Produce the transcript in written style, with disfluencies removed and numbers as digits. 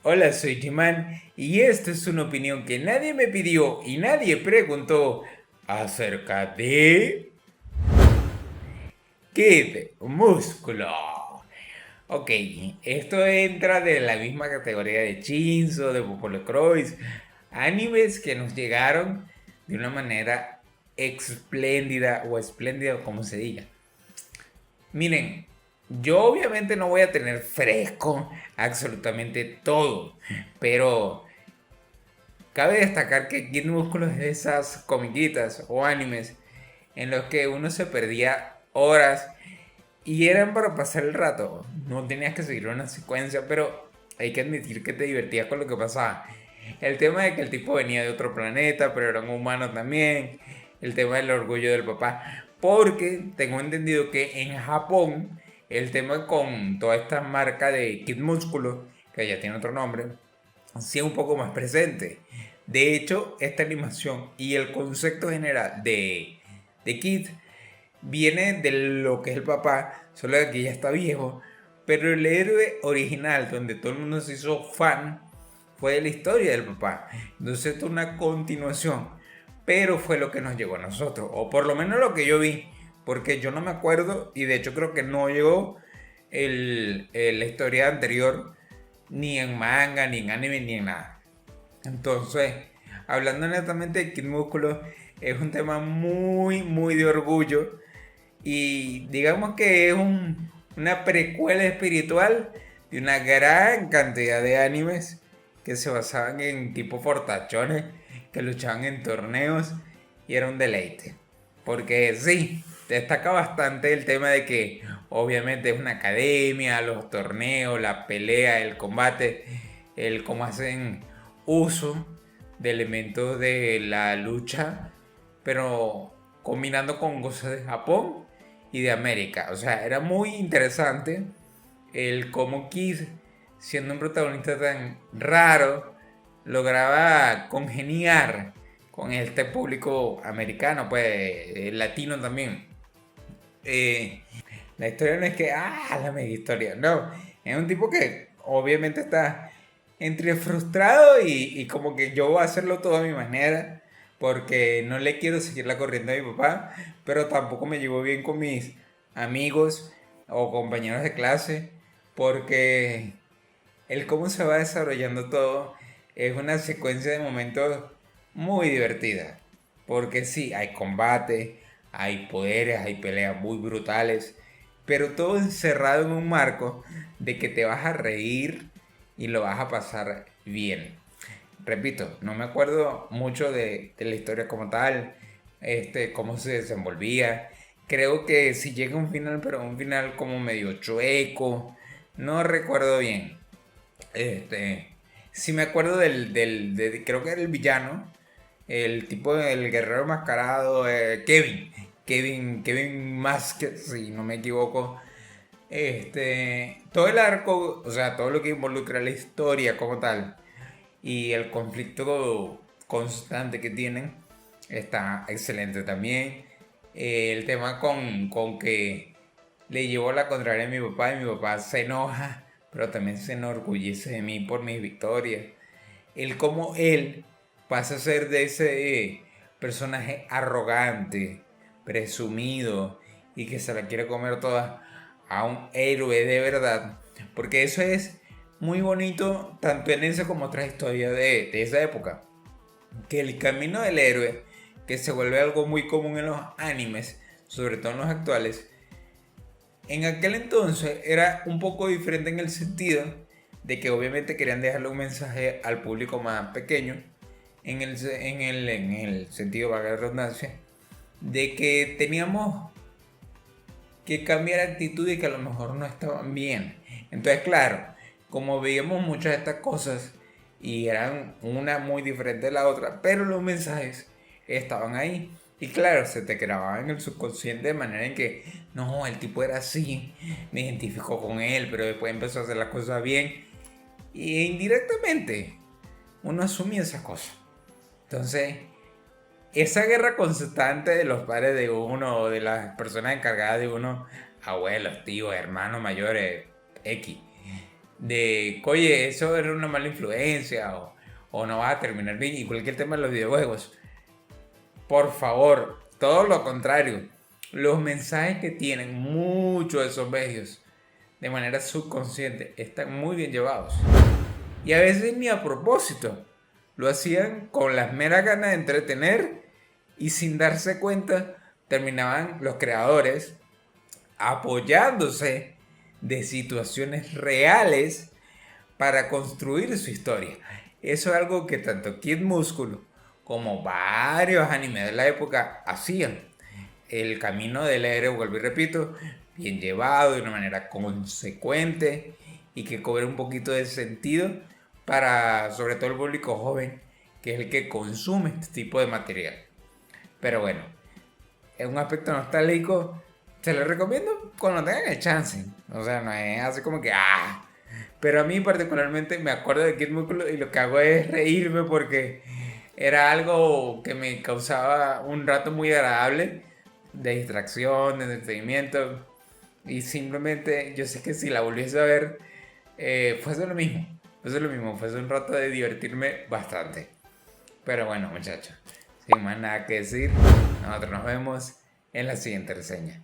Hola, soy Jimán y esta es una opinión que nadie me pidió y nadie preguntó acerca de Kid Músculo. Ok, esto entra de la misma categoría de Shinzo, de Popolo Croix, animes que nos llegaron de una manera espléndida o espléndida, como se diga. Miren, yo obviamente no voy a tener fresco absolutamente todo, pero cabe destacar que Kid Músculo es de esas comiquitas o animes en los que uno se perdía horas y eran para pasar el rato. No tenías que seguir una secuencia, pero hay que admitir que te divertías con lo que pasaba. El tema de que el tipo venía de otro planeta, pero era un humano también. El tema del orgullo del papá. Porque tengo entendido que en Japón el tema con toda esta marca de Kid Músculo, que ya tiene otro nombre, sí es un poco más presente. De hecho, esta animación y el concepto general de Kid viene de lo que es el papá, solo que aquí ya está viejo. Pero el héroe original, donde todo el mundo se hizo fan, fue de la historia del papá. Entonces esto es una continuación, pero fue lo que nos llegó a nosotros, o por lo menos lo que yo vi, porque yo no me acuerdo y de hecho creo que no llegó la historia anterior, ni en manga, ni en anime, ni en nada. Entonces, hablando netamente de Kid Músculo, es un tema muy, muy de orgullo. Y digamos que es una precuela espiritual de una gran cantidad de animes que se basaban en tipo fortachones, que luchaban en torneos y era un deleite. Porque sí, destaca bastante el tema de que obviamente es una academia, los torneos, la pelea, el combate, el cómo hacen uso de elementos de la lucha, pero combinando con cosas de Japón y de América. O sea, era muy interesante el cómo Kiss, siendo un protagonista tan raro, lograba congeniar con este público americano, pues latino también. Eh, la historia no es que, la mega historia, no. Es un tipo que obviamente está entre frustrado y como que yo voy a hacerlo todo a mi manera, porque no le quiero seguir la corriente a mi papá, pero tampoco me llevo bien con mis amigos o compañeros de clase, porque el cómo se va desarrollando todo es una secuencia de momentos muy divertida. Porque sí, hay combate, hay poderes, hay peleas muy brutales, pero todo encerrado en un marco de que te vas a reír y lo vas a pasar bien. Repito, no me acuerdo mucho de la historia como tal, cómo se desenvolvía. Creo que si llega un final, pero un final como medio chueco, no recuerdo bien. Este, sí me acuerdo creo que era el villano, el tipo del guerrero mascarado, Kevin Masker, si no me equivoco. Todo el arco, o sea, todo lo que involucra la historia como tal y el conflicto constante que tienen está excelente también. El tema con que le llevó la contraria a mi papá y mi papá se enoja, pero también se enorgullece de mí por mis victorias. El cómo él pasa a ser de ese personaje arrogante, presumido y que se la quiere comer toda a un héroe de verdad. Porque eso es muy bonito tanto en esa como otras historias de esa época. Que el camino del héroe, que se vuelve algo muy común en los animes, sobre todo en los actuales, en aquel entonces era un poco diferente en el sentido de que obviamente querían dejarle un mensaje al público más pequeño, en el sentido, valga la redundancia, de que teníamos que cambiar actitud y que a lo mejor no estaban bien. Entonces, claro, como veíamos muchas de estas cosas y eran una muy diferente de la otra, pero los mensajes estaban ahí. Y claro, se te grababa en el subconsciente de manera en que, no, el tipo era así, me identificó con él, pero después empezó a hacer las cosas bien. Y indirectamente uno asumía esas cosas. Entonces, esa guerra constante de los padres de uno o de las personas encargadas de uno, abuelos, tíos, hermanos mayores, X, de que, oye, eso era una mala influencia o no vas a terminar bien, igual que el tema de los videojuegos. Por favor, todo lo contrario. Los mensajes que tienen muchos de esos medios de manera subconsciente están muy bien llevados. Y a veces ni a propósito. Lo hacían con las meras ganas de entretener y sin darse cuenta terminaban los creadores apoyándose de situaciones reales para construir su historia. Eso es algo que tanto Kid Músculo como varios animes de la época hacían. El camino del héroe, vuelvo y repito, bien llevado, de una manera consecuente y que cobre un poquito de sentido para sobre todo el público joven, que es el que consume este tipo de material. Pero bueno, en un aspecto nostálgico, se lo recomiendo cuando tengan el chance. O sea, no es así como que Pero a mí particularmente me acuerdo de Kid Músculo y lo que hago es reírme porque era algo que me causaba un rato muy agradable de distracción, de entretenimiento. Y simplemente yo sé que si la volviese a ver, fuese lo mismo. Fuese lo mismo, fuese un rato de divertirme bastante. Pero bueno, muchachos, sin más nada que decir, nosotros nos vemos en la siguiente reseña.